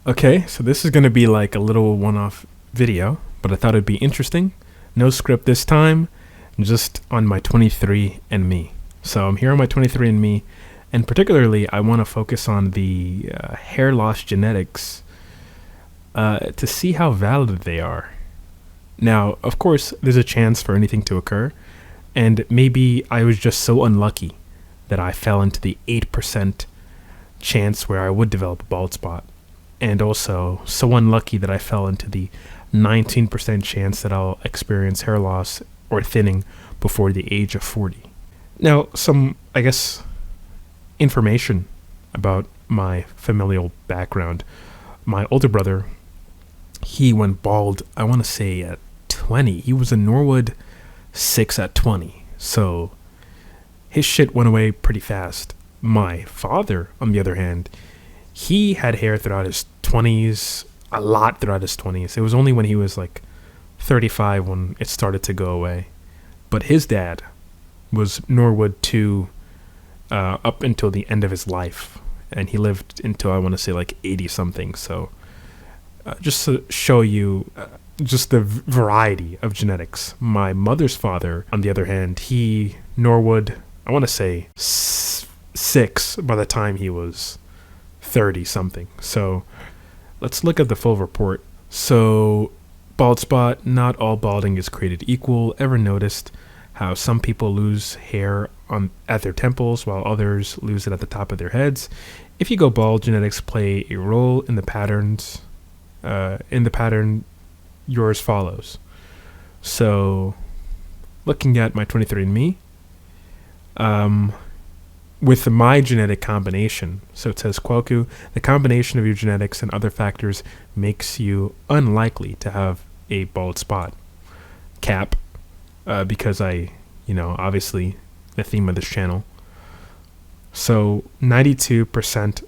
Okay, so this is going to be like a little one-off video, but I thought it'd be interesting. No script this time, just on my 23andMe. So I'm here on my 23andMe, and particularly I want to focus on the hair loss genetics to see how valid they are. Now, of course, there's a chance for anything to occur, and maybe I was just so unlucky that I fell into the 8% chance where I would develop a bald spot, and also so unlucky that I fell into the 19% chance that I'll experience hair loss or thinning before the age of 40. Now, some, I guess, information about my familial background. My older brother, he went bald, I want to say at 20. He was a Norwood 6 at 20. So his shit went away pretty fast. My father, on the other hand, he had hair throughout his 20s, a lot throughout his 20s. It was only when he was like 35 when it started to go away. But his dad was Norwood 2 up until the end of his life. And he lived until, I want to say, like 80 something. So just to show you just the variety of genetics. My mother's father, on the other hand, he Norwood, I want to say 6 by the time he was 30 something. So let's look at the full report. So bald spot, not all balding is created equal. Ever noticed how some people lose hair at their temples while others lose it at the top of their heads? If you go bald, genetics play a role in the patterns. In the pattern, yours follows. So, looking at my 23andMe, with my genetic combination, so it says, Kwaku, the combination of your genetics and other factors makes you unlikely to have a bald spot. Cap, because obviously, the theme of this channel. So, 92%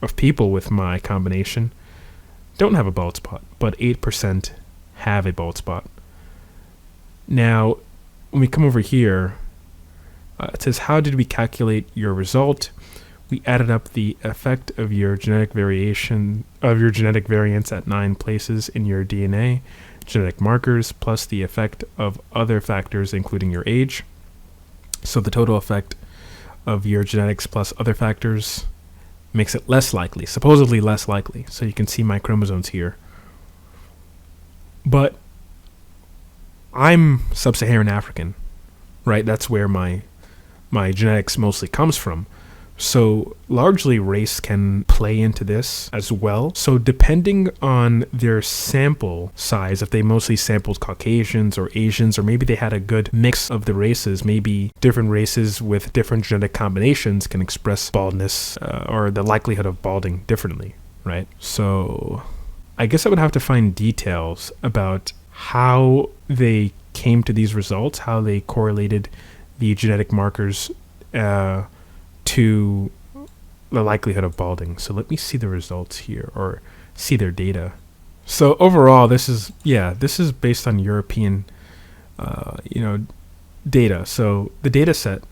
of people with my combination don't have a bald spot, but 8% have a bald spot. Now, when we come over here, it says, how did we calculate your result? We added up the effect of your genetic variation, of your genetic variance at 9 places in your DNA, genetic markers, plus the effect of other factors, including your age. So the total effect of your genetics plus other factors makes it less likely, supposedly less likely. So you can see my chromosomes here. But I'm Sub-Saharan African, right? That's where my genetics mostly comes from. So largely race can play into this as well. So depending on their sample size, if they mostly sampled Caucasians or Asians, or maybe they had a good mix of the races, maybe different races with different genetic combinations can express baldness or the likelihood of balding differently, right? So I guess I would have to find details about how they came to these results, how they correlated the genetic markers to the likelihood of balding. So let me see the results here, or see their data. So overall, this is based on European, data. So the data set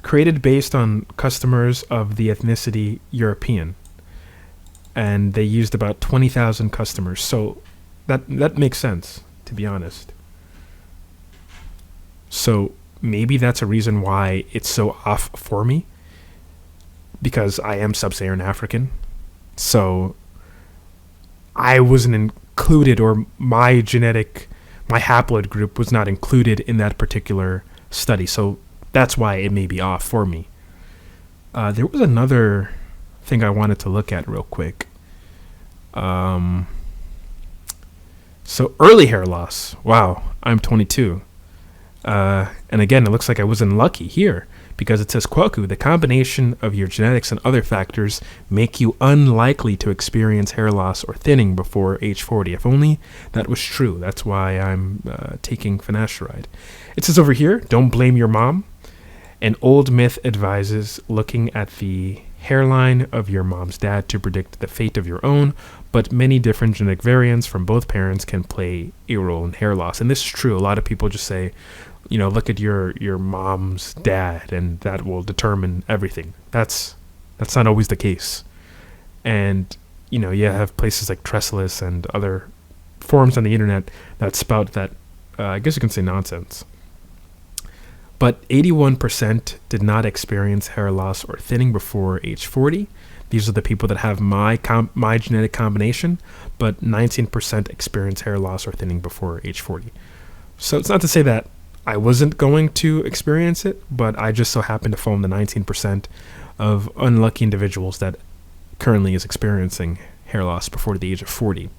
created based on customers of the ethnicity European, and they used about 20,000 customers. So that makes sense, to be honest. So maybe that's a reason why it's so off for me, because I am Sub-Saharan African. So I wasn't included, or my haploid group was not included in that particular study. So that's why it may be off for me. There was another thing I wanted to look at real quick. So early hair loss. Wow, I'm 22. And again, it looks like I was unlucky here, because it says, Kwaku, the combination of your genetics and other factors make you unlikely to experience hair loss or thinning before age 40. If only that was true. That's why I'm taking finasteride. It says over here, don't blame your mom. An old myth advises looking at the hairline of your mom's dad to predict the fate of your own, but many different genetic variants from both parents can play a role in hair loss. And this is true. A lot of people just say, look at your mom's dad and that will determine everything. That's not always the case. And you have places like Tressless and other forums on the internet that spout that, I guess you can say, nonsense. But 81% did not experience hair loss or thinning before age 40. These are the people that have my genetic combination, but 19% experience hair loss or thinning before age 40. So it's not to say that I wasn't going to experience it, but I just so happened to fall in the 19% of unlucky individuals that currently is experiencing hair loss before the age of 40.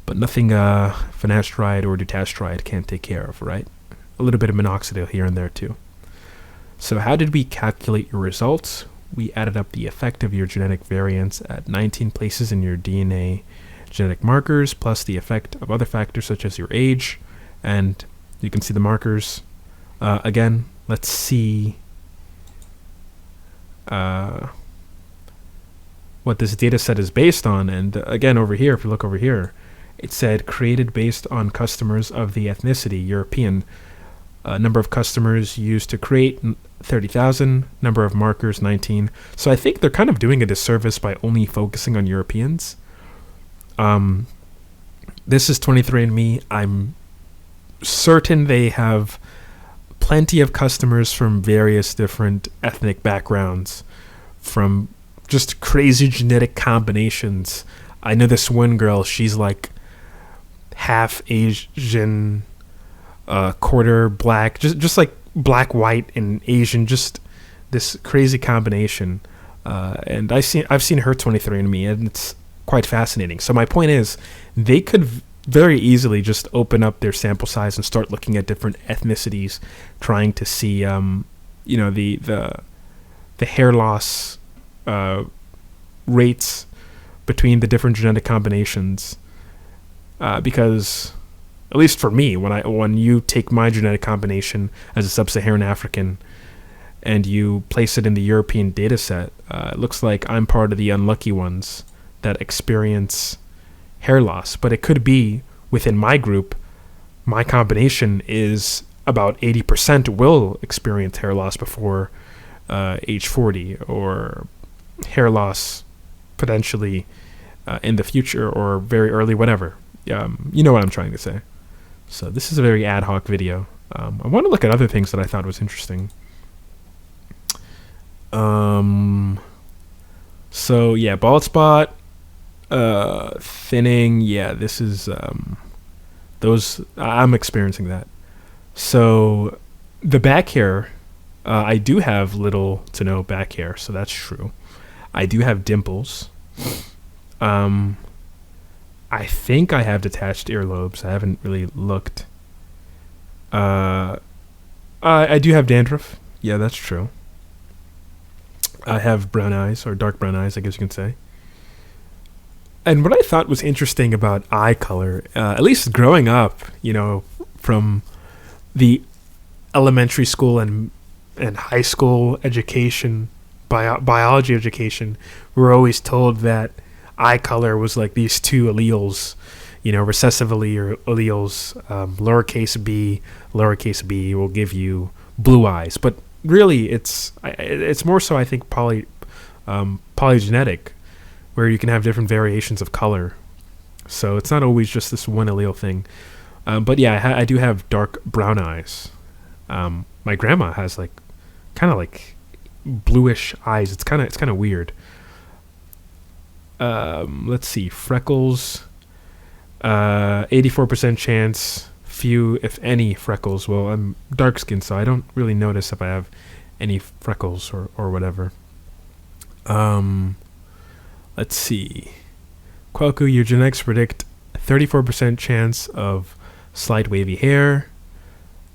But nothing finasteride or dutasteride can't take care of, right? A little bit of minoxidil here and there too. So how did we calculate your results? We added up the effect of your genetic variants at 19 places in your DNA genetic markers, plus the effect of other factors such as your age, and you can see the markers. Again, let's see what this data set is based on. And again, over here, if you look over here, it said created based on customers of the ethnicity European. Number of customers used to create 30,000, number of markers 19. So I think they're kind of doing a disservice by only focusing on Europeans. This is 23andMe. I'm certain they have plenty of customers from various different ethnic backgrounds, from just crazy genetic combinations. I know this one girl, she's like half Asian, quarter black, just like black, white, and Asian, just this crazy combination. And I've seen her 23andMe, and it's quite fascinating. So my point is, they could very easily just open up their sample size and start looking at different ethnicities, trying to see, the hair loss rates between the different genetic combinations. Because, at least for me, when you take my genetic combination as a Sub-Saharan African and you place it in the European data set, it looks like I'm part of the unlucky ones that experience hair loss. But it could be within my group, my combination is about 80% will experience hair loss before age 40, or hair loss potentially in the future or very early, whatever. You know what I'm trying to say. So this is a very ad hoc video. I want to look at other things that I thought was interesting. So yeah, bald spot, thinning. Yeah, this is I'm experiencing that. So the back hair, I do have little to no back hair, so that's true. I do have dimples. I think I have detached earlobes. I haven't really looked. I do have dandruff. Yeah, that's true. I have brown eyes, or dark brown eyes, I guess you can say. And what I thought was interesting about eye color, at least growing up, from the elementary school and high school education, biology education, we were always told that eye color was like these two alleles, recessive alleles, lowercase b will give you blue eyes. But really, it's more so, I think, polygenetic, where you can have different variations of color. So it's not always just this one allele thing. But yeah, I do have dark brown eyes. My grandma has kind of bluish eyes. It's kind of weird. Let's see, freckles, 84% chance, few if any freckles. Well, I'm dark skinned, so I don't really notice if I have any freckles or whatever. Let's see, Kwaku, your genetics predict 34% chance of slight wavy hair,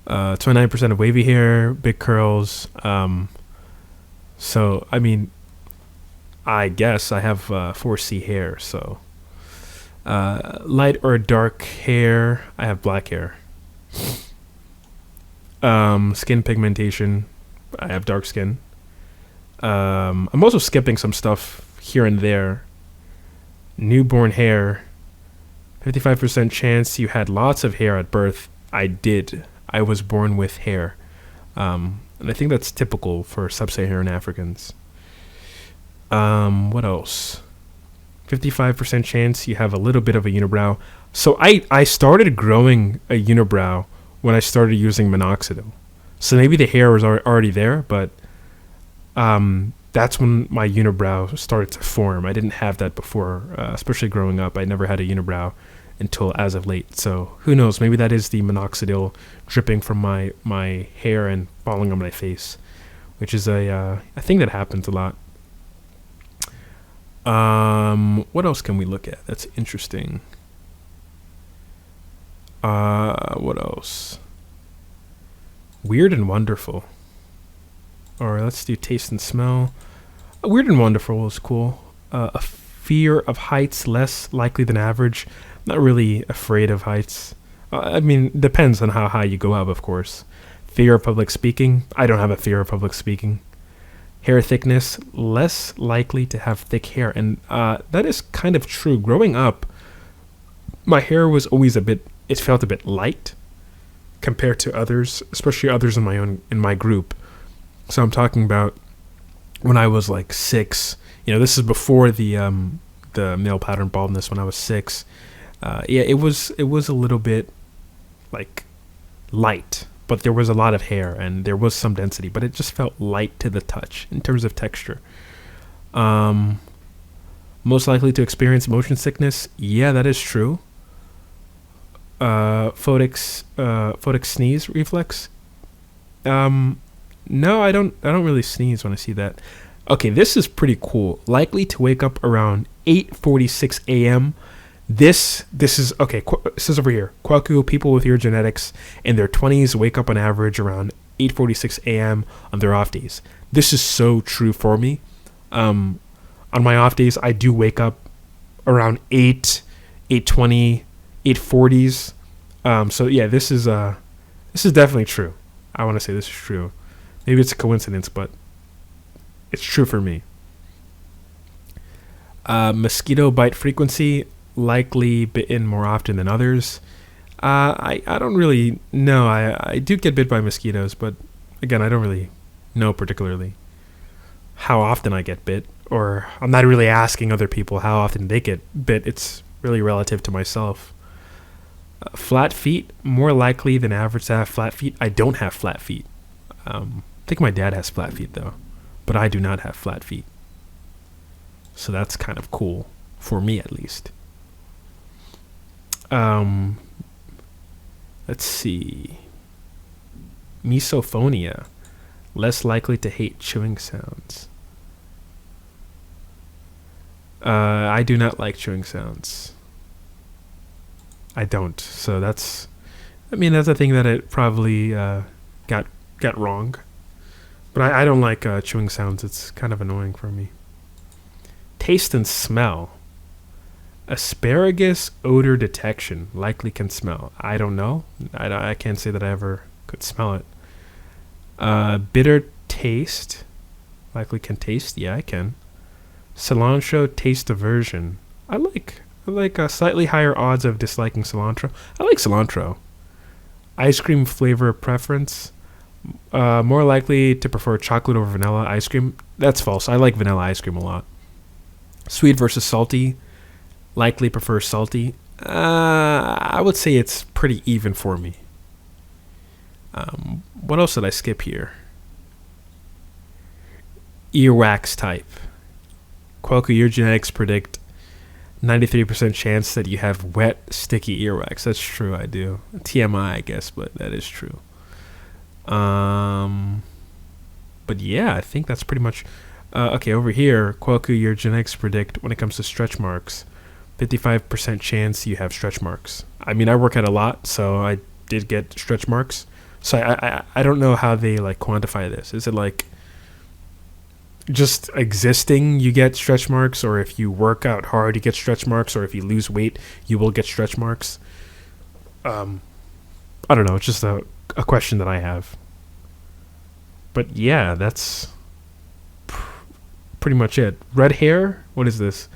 29% of wavy hair, big curls. So I mean, I guess I have 4C hair, so light or dark hair, I have black hair. Skin pigmentation, I have dark skin. I'm also skipping some stuff here and there. Newborn hair, 55% chance you had lots of hair at birth. I did. I was born with hair. And I think that's typical for Sub-Saharan Africans. What else? 55% chance you have a little bit of a unibrow. So I started growing a unibrow when I started using minoxidil. So maybe the hair was already there, but that's when my unibrow started to form. I didn't have that before, especially growing up. I never had a unibrow until as of late. So who knows? Maybe that is the minoxidil dripping from my hair and falling on my face, which is a thing that happens a lot. What else can we look at? That's interesting. What else? Weird and wonderful. Or let's do taste and smell. Weird and wonderful is cool. A fear of heights, less likely than average. Not really afraid of heights. I mean, depends on how high you go up, of course. Fear of public speaking. I don't have a fear of public speaking. Hair thickness, less likely to have thick hair. And that is kind of true. Growing up, my hair was always it felt a bit light compared to others, especially others in my group. So I'm talking about when I was like 6. This is before the male pattern baldness. When I was 6, it was a little bit like light, but there was a lot of hair and there was some density, but it just felt light to the touch in terms of texture. Most likely to experience motion sickness. Yeah, that is true. Photic sneeze reflex. No, I don't really sneeze when I see that. Okay, this is pretty cool. Likely to wake up around 8:46 a.m. This is okay. It says over here, Kwaku people with your genetics in their 20s wake up on average around 8:46 a.m. on their off days. This is so true for me. On my off days, I do wake up around 8:20, 8:40s. So yeah, this is definitely true. I want to say this is true. Maybe it's a coincidence, but it's true for me. Mosquito bite frequency, likely bitten more often than others. I don't really know. I do get bit by mosquitoes, but again, I don't really know particularly how often I get bit, or I'm not really asking other people how often they get bit. It's really relative to myself. Flat feet, more likely than average to have flat feet. I don't have flat feet. I think my dad has flat feet though, but I do not have flat feet. So that's kind of cool, for me at least. Let's see. Misophonia, less likely to hate chewing sounds. I do not like chewing sounds. I don't. So that's a thing that it probably got wrong. But I don't like chewing sounds. It's kind of annoying for me. Taste and smell. Asparagus odor detection. Likely can smell. I don't know. I can't say that I ever could smell it. Bitter taste. Likely can taste. Yeah, I can. Cilantro taste aversion. I like slightly higher odds of disliking cilantro. I like cilantro. Ice cream flavor preference. More likely to prefer chocolate over vanilla ice cream. That's false. I like vanilla ice cream a lot. Sweet versus salty. Likely prefer salty. I would say it's pretty even for me. What else did I skip here? Earwax type. Quaku, your genetics predict 93% chance that you have wet, sticky earwax. That's true, I do. TMI, I guess, but that is true. But yeah, I think that's pretty much... okay, over here, Quaku, your genetics predict when it comes to stretch marks, 55% chance you have stretch marks. I mean, I work out a lot, so I did get stretch marks. So I don't know how they like quantify this. Is it like just existing you get stretch marks, or if you work out hard you get stretch marks, or if you lose weight you will get stretch marks? I don't know. It's just a question that I have. But yeah, that's pretty much it. Red hair? What is this?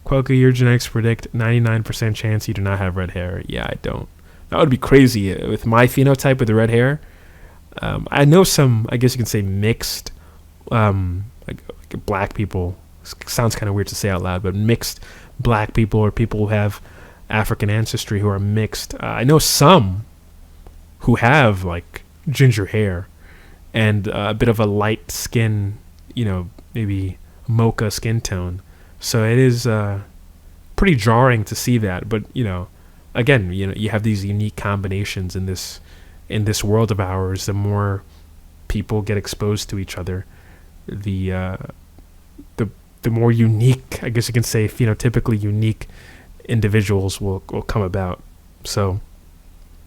Quaku, your genetics predict 99% chance you do not have red hair. Yeah, I don't. That would be crazy with my phenotype with the red hair. I know some, I guess you can say mixed, like black people. Sounds kind of weird to say out loud, but mixed black people or people who have African ancestry who are mixed. I know some who have like ginger hair and a bit of a light skin, maybe mocha skin tone. So it is pretty jarring to see that. But again, you have these unique combinations in this world of ours. The more people get exposed to each other, the more unique, I guess you can say, phenotypically unique individuals will come about. So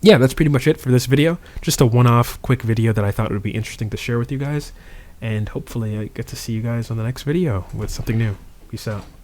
yeah, that's pretty much it for this video. Just a one-off quick video that I thought would be interesting to share with you guys, and hopefully I get to see you guys on the next video with something new. Peace out.